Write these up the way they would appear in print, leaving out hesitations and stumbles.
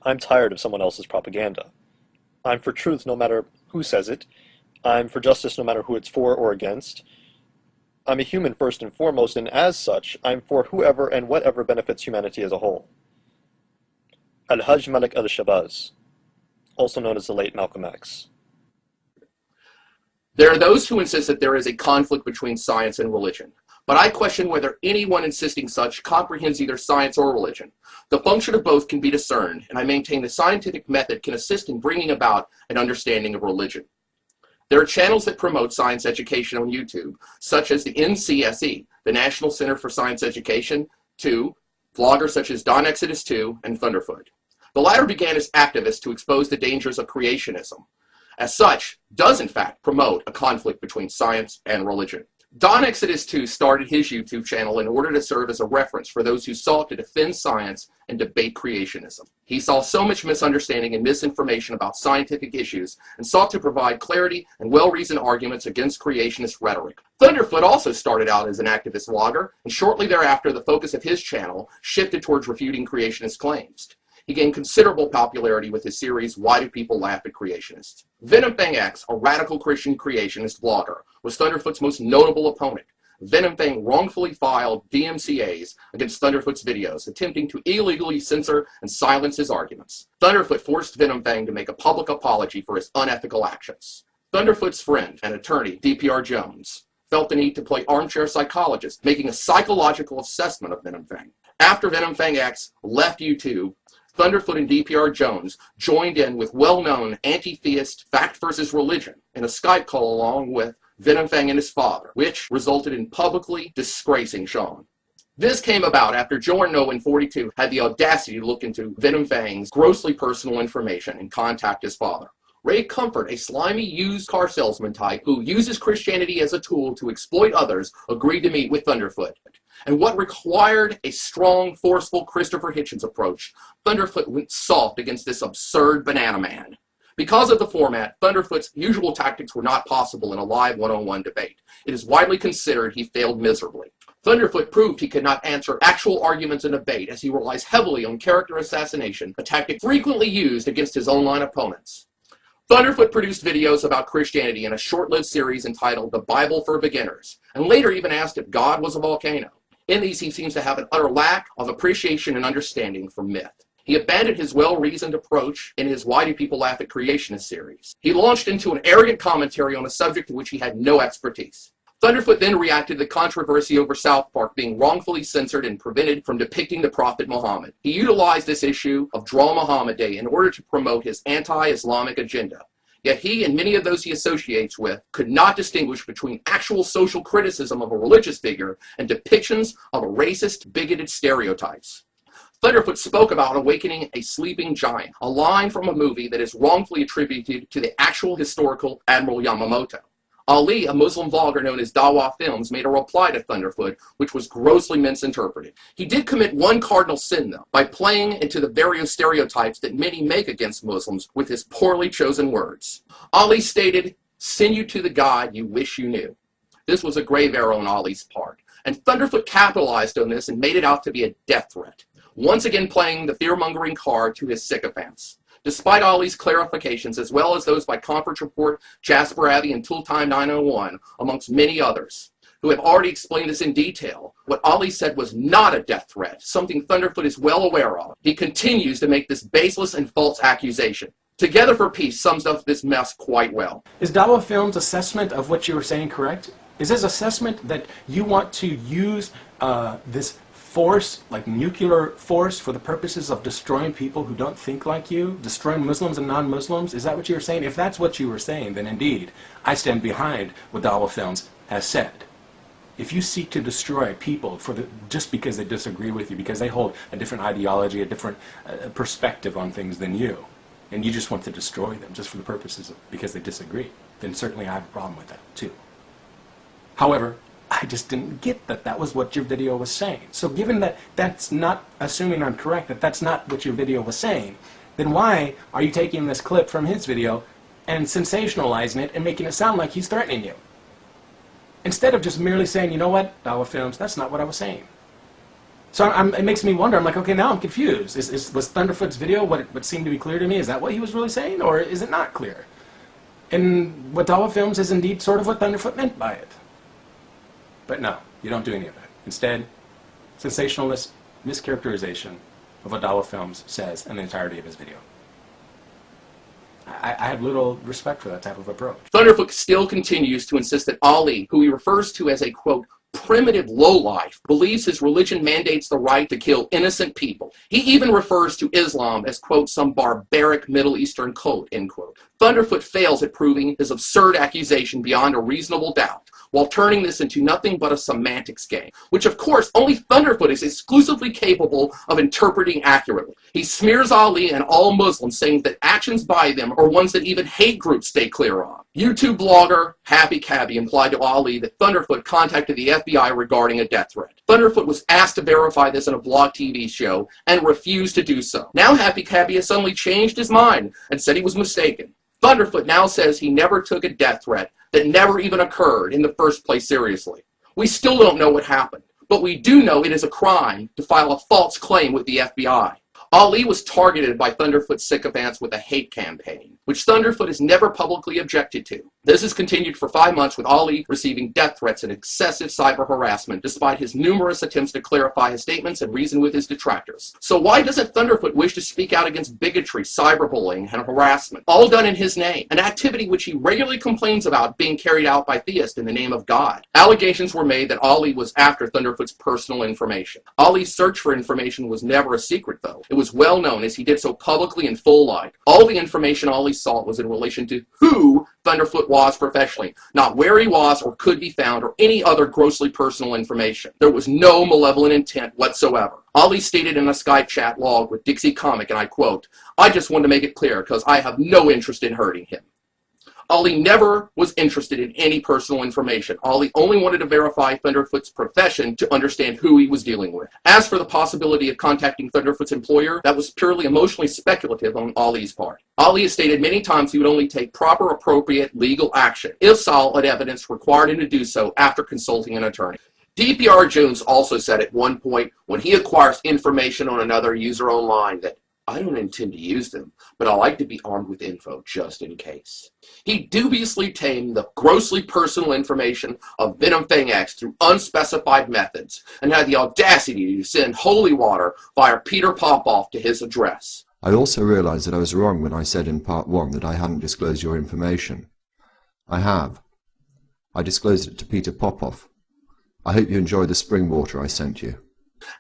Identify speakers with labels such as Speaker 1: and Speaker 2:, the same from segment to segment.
Speaker 1: I'm tired of someone else's propaganda. I'm for truth no matter who says it. I'm for justice no matter who it's for or against. I'm a human first and foremost, and as such, I'm for whoever and whatever benefits humanity as a whole. Al-Hajj Malik al-Shabazz, also known as the late Malcolm X.
Speaker 2: There are those who insist that there is a conflict between science and religion, but I question whether anyone insisting such comprehends either science or religion. The function of both can be discerned, and I maintain the scientific method can assist in bringing about an understanding of religion. There are channels that promote science education on YouTube, such as the NCSE, the National Center for Science Education, 2, vloggers such as Don Exodus 2 and Thunderfoot. The latter began as activists to expose the dangers of creationism. As such, does in fact promote a conflict between science and religion. Don Exodus 2 started his YouTube channel in order to serve as a reference for those who sought to defend science and debate creationism. He saw so much misunderstanding and misinformation about scientific issues and sought to provide clarity and well-reasoned arguments against creationist rhetoric. Thunderfoot also started out as an activist vlogger, and shortly thereafter the focus of his channel shifted towards refuting creationist claims. He gained considerable popularity with his series, Why Do People Laugh at Creationists? Venom Fang X, a radical Christian creationist blogger, was Thunderfoot's most notable opponent. Venom Fang wrongfully filed DMCAs against Thunderfoot's videos, attempting to illegally censor and silence his arguments. Thunderfoot forced Venom Fang to make a public apology for his unethical actions. Thunderfoot's friend and attorney, DPR Jones, felt the need to play armchair psychologist, making a psychological assessment of Venom Fang. After Venom Fang X left YouTube, Thunderfoot and DPR Jones joined in with well-known anti-theist Fact versus Religion in a Skype call along with Venom Fang and his father, which resulted in publicly disgracing Sean. This came about after Joe No in 42 had the audacity to look into Venom Fang's grossly personal information and contact his father. Ray Comfort, a slimy used car salesman type who uses Christianity as a tool to exploit others, agreed to meet with Thunderfoot. And what required a strong, forceful Christopher Hitchens approach, Thunderfoot went soft against this absurd banana man. Because of the format, Thunderfoot's usual tactics were not possible in a live one-on-one debate. It is widely considered he failed miserably. Thunderfoot proved he could not answer actual arguments in debate as he relies heavily on character assassination, a tactic frequently used against his online opponents. Thunderfoot produced videos about Christianity in a short-lived series entitled The Bible for Beginners, and later even asked if God was a volcano. In these, he seems to have an utter lack of appreciation and understanding for myth. He abandoned his well-reasoned approach in his Why Do People Laugh at Creationist series. He launched into an arrogant commentary on a subject in which he had no expertise. Thunderfoot then reacted to the controversy over South Park being wrongfully censored and prevented from depicting the Prophet Muhammad. He utilized this issue of Draw Muhammad Day in order to promote his anti-Islamic agenda. Yet he and many of those he associates with could not distinguish between actual social criticism of a religious figure and depictions of racist, bigoted stereotypes. Thunderfoot spoke about awakening a sleeping giant, a line from a movie that is wrongfully attributed to the actual historical Admiral Yamamoto. Ali, a Muslim vlogger known as Dawa Films, made a reply to Thunderfoot, which was grossly misinterpreted. He did commit one cardinal sin, though, by playing into the various stereotypes that many make against Muslims with his poorly chosen words. Ali stated, "Send you to the God you wish you knew." This was a grave error on Ali's part, and Thunderfoot capitalized on this and made it out to be a death threat, once again playing the fear-mongering card to his sycophants. Despite Ali's clarifications, as well as those by Conference Report, Jasper Abbey, and Tooltime 901, amongst many others, who have already explained this in detail, what Ali said was not a death threat, something Thunderfoot is well aware of. He continues to make this baseless and false accusation. Together for Peace sums up this mess quite well.
Speaker 3: Is Dawa Films' assessment of what you were saying correct? Is his assessment that you want to use this force, like nuclear force, for the purposes of destroying people who don't think like you, destroying Muslims and non-Muslims? Is that what you were saying? If that's what you were saying, then indeed, I stand behind what Dawa Films has said. If you seek to destroy people just because they disagree with you, because they hold a different ideology, a different perspective on things than you, and you just want to destroy them just for the purposes of because they disagree, then certainly I have a problem with that too. However, I just didn't get that that was what your video was saying. So given that that's not, assuming I'm correct, that that's not what your video was saying, then why are you taking this clip from his video and sensationalizing it and making it sound like he's threatening you? Instead of just merely saying, you know what, Dawa Films, that's not what I was saying. So it makes me wonder. I'm like, okay, now I'm confused. Was Thunderfoot's video what seemed to be clear to me? Is that what he was really saying, or is it not clear? And Wadala Films is indeed sort of what Thunderfoot meant by it. But no, you don't do any of that. Instead, sensationalist mischaracterization of what Wadala Films says in the entirety of his video. I have little respect for that type of approach.
Speaker 2: Thunderfoot still continues to insist that Ali, who he refers to as a, quote, primitive lowlife, believes his religion mandates the right to kill innocent people. He even refers to Islam as, quote, some barbaric Middle Eastern cult, end quote. Thunderfoot fails at proving his absurd accusation beyond a reasonable doubt, while turning this into nothing but a semantics game, which of course only Thunderfoot is exclusively capable of interpreting accurately. He smears Ali and all Muslims, saying that actions by them are ones that even hate groups stay clear of. YouTube blogger Happy Cabby implied to Ali that Thunderfoot contacted the FBI regarding a death threat. Thunderfoot was asked to verify this in a blog TV show and refused to do so. Now Happy Cabby has suddenly changed his mind and said he was mistaken. Thunderfoot now says he never took a death threat that never even occurred in the first place seriously. We still don't know what happened, but we do know it is a crime to file a false claim with the FBI. Ali was targeted by Thunderfoot's sycophants with a hate campaign, which Thunderfoot has never publicly objected to. This has continued for 5 months, with Ali receiving death threats and excessive cyber harassment, despite his numerous attempts to clarify his statements and reason with his detractors. So why doesn't Thunderfoot wish to speak out against bigotry, cyberbullying, and harassment, all done in his name, an activity which he regularly complains about being carried out by theists in the name of God? Allegations were made that Ali was after Thunderfoot's personal information. Ali's search for information was never a secret, though. It was well known, as he did so publicly in full light. All the information Ali sought was in relation to who Thunderfoot was professionally, not where he was or could be found or any other grossly personal information. There was no malevolent intent whatsoever. Ali stated in a Skype chat log with Dixie Comic, and I quote, "I just want to make it clear because I have no interest in hurting him." Ali never was interested in any personal information. Ali only wanted to verify Thunderfoot's profession to understand who he was dealing with. As for the possibility of contacting Thunderfoot's employer, that was purely emotionally speculative on Ali's part. Ali has stated many times he would only take proper, appropriate legal action if solid evidence required him to do so after consulting an attorney. DPR Jones also said at one point, when he acquires information on another user online, that I don't intend to use them, but I like to be armed with info just in case. He dubiously obtained the grossly personal information of Venom Fang X through unspecified methods and had the audacity to send holy water via Peter Popoff to his address.
Speaker 4: I also realized that I was wrong when I said in part 1 that I hadn't disclosed your information. I have. I disclosed it to Peter Popoff. I hope you enjoy the spring water I sent you.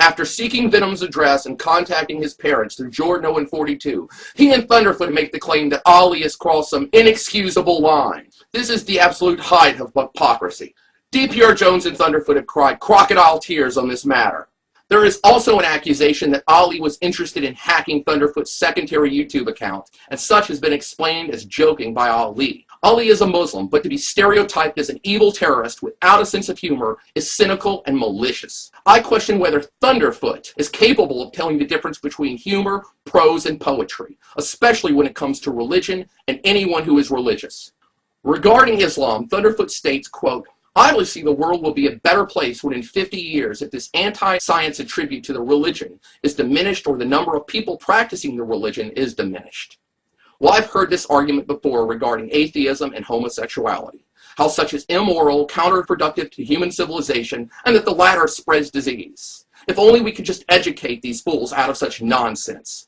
Speaker 2: After seeking Venom's address and contacting his parents through Jordan 042, he and Thunderfoot make the claim that Ali has crossed some inexcusable line. This is the absolute height of hypocrisy. DPR Jones and Thunderfoot have cried crocodile tears on this matter. There is also an accusation that Ali was interested in hacking Thunderfoot's secondary YouTube account, and such has been explained as joking by Ali. Ali is a Muslim, but to be stereotyped as an evil terrorist without a sense of humor is cynical and malicious. I question whether Thunderfoot is capable of telling the difference between humor, prose, and poetry, especially when it comes to religion and anyone who is religious. Regarding Islam, Thunderfoot states, quote, "I believe the world will be a better place when in 50 years, if this anti-science attribute to the religion is diminished or the number of people practicing the religion is diminished." Well, I've heard this argument before regarding atheism and homosexuality, how such is immoral, counterproductive to human civilization, and that the latter spreads disease. If only we could just educate these fools out of such nonsense.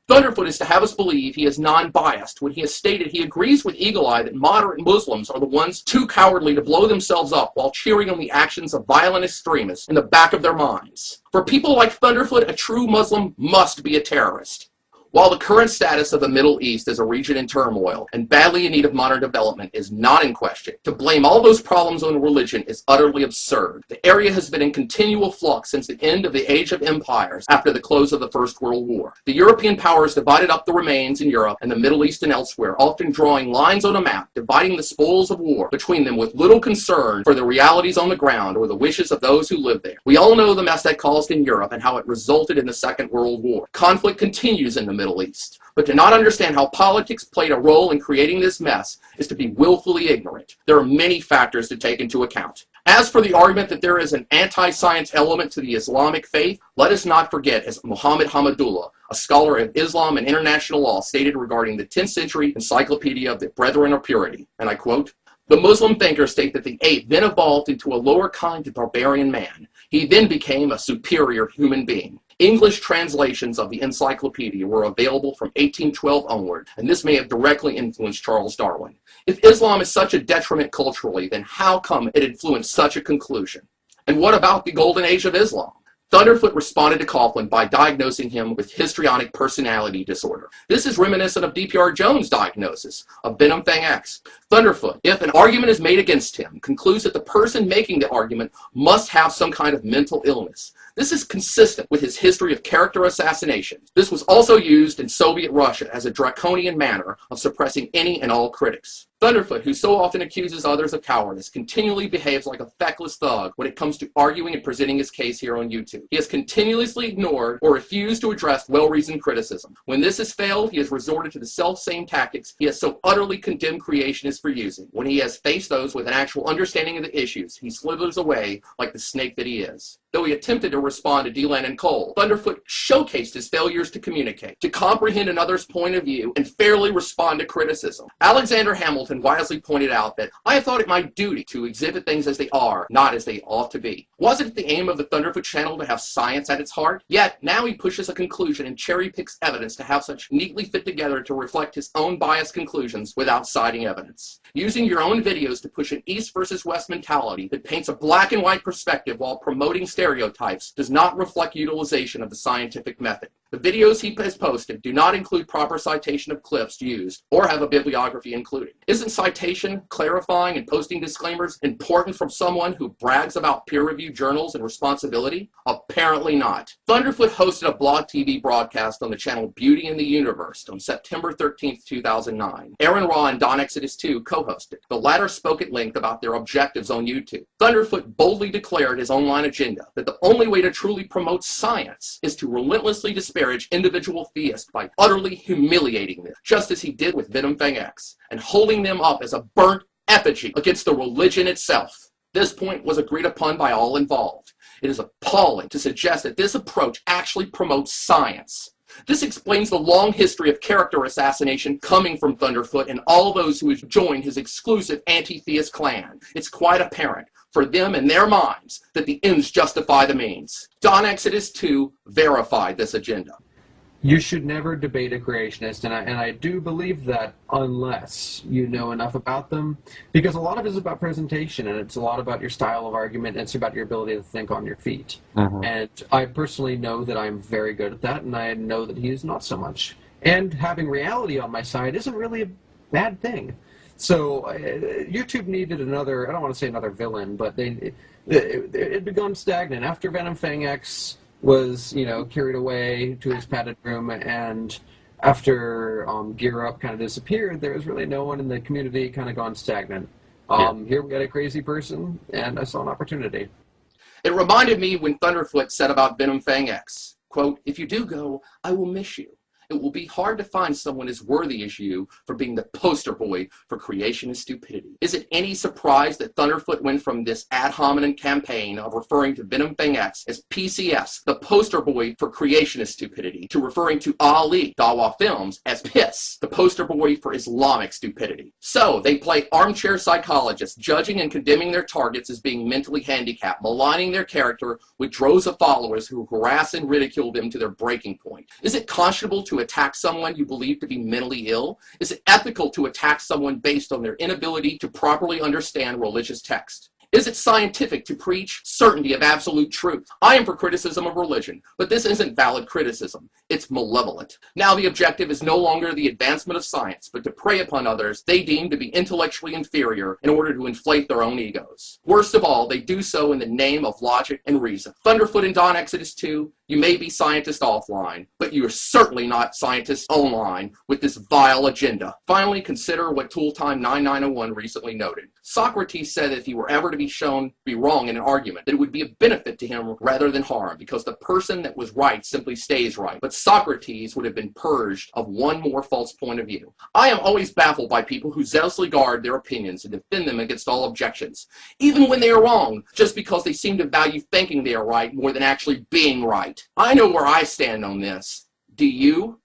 Speaker 2: Thunderfoot is to have us believe he is non-biased when he has stated he agrees with Eagle Eye that moderate Muslims are the ones too cowardly to blow themselves up while cheering on the actions of violent extremists in the back of their minds. For people like Thunderfoot, a true Muslim must be a terrorist. While the current status of the Middle East as a region in turmoil and badly in need of modern development is not in question, to blame all those problems on religion is utterly absurd. The area has been in continual flux since the end of the Age of Empires after the close of the First World War. The European powers divided up the remains in Europe and the Middle East and elsewhere, often drawing lines on a map, dividing the spoils of war between them with little concern for the realities on the ground or the wishes of those who live there. We all know the mess that caused in Europe and how it resulted in the Second World War. Conflict continues in the Middle East. But to not understand how politics played a role in creating this mess is to be willfully ignorant. There are many factors to take into account. As for the argument that there is an anti-science element to the Islamic faith, let us not forget, as Muhammad Hamadullah, a scholar of Islam and international law, stated regarding the 10th century encyclopedia of the Brethren of Purity, and I quote, "The Muslim thinkers state that the ape then evolved into a lower kind of barbarian man. He then became a superior human being. English translations of the encyclopedia were available from 1812 onward, and this may have directly influenced Charles Darwin. If Islam is such a detriment culturally, then how come it influenced such a conclusion? And what about the golden age of Islam?" Thunderfoot responded to Coughlin by diagnosing him with histrionic personality disorder. This is reminiscent of D.P.R. Jones' diagnosis of Venom Fang X. Thunderfoot, if an argument is made against him, concludes that the person making the argument must have some kind of mental illness. This is consistent with his history of character assassination. This was also used in Soviet Russia as a draconian manner of suppressing any and all critics. Thunderfoot, who so often accuses others of cowardice, continually behaves like a feckless thug when it comes to arguing and presenting his case here on YouTube. He has continuously ignored or refused to address well-reasoned criticism. When this has failed, he has resorted to the self-same tactics he has so utterly condemned creationists for using. When he has faced those with an actual understanding of the issues, he slithers away like the snake that he is. Though he attempted to respond to Deland and Cole, Thunderfoot showcased his failures to communicate, to comprehend another's point of view, and fairly respond to criticism. Alexander Hamilton wisely pointed out that I have thought it my duty to exhibit things as they are, not as they ought to be. Wasn't it the aim of the Thunderfoot channel to have science at its heart? Yet, now he pushes a conclusion and cherry-picks evidence to have such neatly fit together to reflect his own biased conclusions without citing evidence. Using your own videos to push an East versus West mentality that paints a black and white perspective while promoting stereotypes does not reflect utilization of the scientific method. The videos he has posted do not include proper citation of clips used or have a bibliography included. Isn't citation, clarifying, and posting disclaimers important from someone who brags about peer-reviewed journals and responsibility? Apparently not. Thunderfoot hosted a Blog TV broadcast on the channel Beauty in the Universe on September 13th, 2009. Aaron Raw and Don Exodus 2 co-hosted. The latter spoke at length about their objectives on YouTube. Thunderfoot boldly declared his online agenda that the only way to truly promote science is to relentlessly disparage individual theists by utterly humiliating them, just as he did with Venom Fang X, and holding them up as a burnt effigy against the religion itself. This point was agreed upon by all involved. It is appalling to suggest that this approach actually promotes science. This explains the long history of character assassination coming from Thunderfoot and all those who have joined his exclusive anti-theist clan. It's quite apparent for them in their minds that the ends justify the means. Don Exodus 2 verified this agenda.
Speaker 5: You should never debate a creationist, and I do believe that unless you know enough about them, because a lot of it is about presentation, and it's a lot about your style of argument, and it's about your ability to think on your feet. And I personally know that I'm very good at that, and I know that he is not so much. And having reality on my side isn't really a bad thing. So YouTube needed another, I don't want to say another villain, but it had gone stagnant. After Venom Fang X was, carried away to his padded room, and after Gear Up kind of disappeared, there was really no one in the community, kind of gone stagnant. Here we got a crazy person, and I saw an opportunity.
Speaker 2: It reminded me when Thunderfoot said about Venom Fang X, quote, "If you do go, I will miss you. It will be hard to find someone as worthy as you for being the poster boy for creationist stupidity." Is it any surprise that Thunderfoot went from this ad hominem campaign of referring to Venom Fang X as PCS, the poster boy for creationist stupidity, to referring to Ali, Dawa Films, as PISS, the poster boy for Islamic stupidity? So, they play armchair psychologists, judging and condemning their targets as being mentally handicapped, maligning their character with droves of followers who harass and ridicule them to their breaking point. Is it conscionable to attack someone you believe to be mentally ill? Is it ethical to attack someone based on their inability to properly understand religious text? Is it scientific to preach certainty of absolute truth? I am for criticism of religion, but this isn't valid criticism. It's malevolent. Now the objective is no longer the advancement of science, but to prey upon others they deem to be intellectually inferior in order to inflate their own egos. Worst of all, they do so in the name of logic and reason. Thunderfoot and Don Exodus 2, you may be scientists offline, but you are certainly not scientists online with this vile agenda. Finally, consider what Tooltime 9901 recently noted. Socrates said that if he were ever to be be shown to be wrong in an argument, that it would be a benefit to him rather than harm, because the person that was right simply stays right. But Socrates would have been purged of one more false point of view. I am always baffled by people who zealously guard their opinions and defend them against all objections, even when they are wrong, just because they seem to value thinking they are right more than actually being right. I know where I stand on this. Do you?